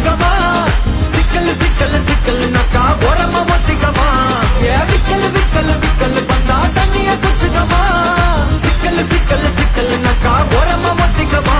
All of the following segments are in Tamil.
ஒத்திக்கமா சிக்கல் சிக்கல் சிக்கல் நக்கா ஓரமா ஒத்திக்கமா விக்கல் விக்கல் விக்கல் வந்தா தண்ணிய குச்சுக்கமா சிக்கல் சிக்கல் சிக்கல் நக்கா ஓரமா ஒத்திக்கமா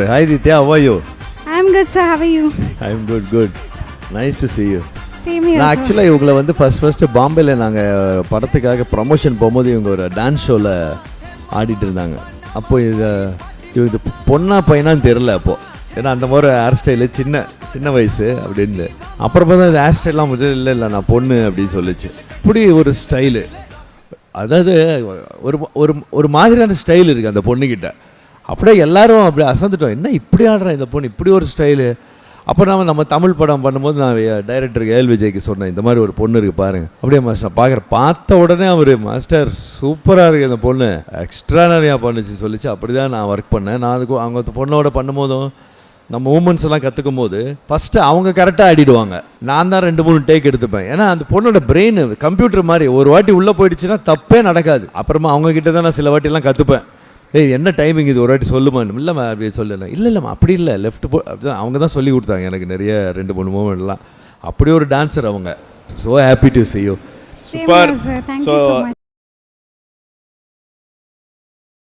Hi Ditya, how are you? I'm good, sir. How are you? I'm good. Nice to see you. Same here. நான் ஆக்சுவலாக இவங்களை வந்து ஃபர்ஸ்ட் பாம்பேல நாங்கள் படத்துக்காக ப்ரமோஷன் போகும்போது இவங்க ஒரு டான்ஸ் ஷோவில் ஆடிட்டு இருந்தாங்க. அப்போது இது பொண்ணா பையனான்னு தெரில அப்போது, ஏன்னா அந்த மாதிரி ஹேர் ஸ்டைலு சின்ன வயசு அப்படின்னு. அப்புறமா தான் இந்த ஹேர் ஸ்டைல்லாம் முதல்ல இல்லை நான் பொண்ணு அப்படின்னு சொல்லிச்சு. இப்படி ஒரு ஸ்டைலு, அதாவது ஒரு மாதிரியான ஸ்டைல் இருக்குது அந்த பொண்ணுக்கிட்ட. அப்படியே எல்லாரும் அப்படி அசந்துட்டோம், என்ன இப்படி ஆடுறேன் இந்த பொண்ணு, இப்படி ஒரு ஸ்டைலு. அப்போ நம்ம தமிழ் படம் பண்ணும்போது நான் டைரக்டருக்கு ஏஎல் விஜய்க்கு சொன்னேன், இந்த மாதிரி ஒரு பொண்ணு இருக்குது பாருங்கள். அப்படியே மாஸ்டர் பார்த்த உடனே அவர் மாஸ்டர் சூப்பராக இருக்குது இந்த பொண்ணு, எக்ஸ்ட்ரானரியாக பண்ணுச்சு சொல்லிச்சு. அப்படி தான் நான் ஒர்க் பண்ணேன். நான் அதுக்கு அவங்க பொண்ணோட பண்ணும்போதும் நம்ம மூமெண்ட்ஸ் எல்லாம் கற்றுக்கும் போது ஃபஸ்ட்டு அவங்க கரெக்டாக ஆடிடுவாங்க, நான் தான் 2-3 டேக் எடுத்துப்பேன். ஏன்னா அந்த பொண்ணோட பிரெயின் கம்ப்யூட்டர் மாதிரி, ஒரு வாட்டி உள்ளே போயிடுச்சுன்னா தப்பே நடக்காது. அப்புறமா அவங்கக்கிட்ட தான் நான் சில வாட்டிலாம் கற்றுப்பேன், என்ன டைமிங் இது ஒரு வாட்டி சொல்லுமா, இல்லைம்மா அப்படி சொல்லலை, இல்லைம்மா அப்படி இல்லை லெஃப்ட் அவங்க தான் சொல்லி கொடுத்தாங்க எனக்கு நிறைய 2-3 மூமெண்ட்லாம். அப்படி ஒரு டான்ஸர் அவங்க. So happy to see you. Same here, sir. Thank you so much.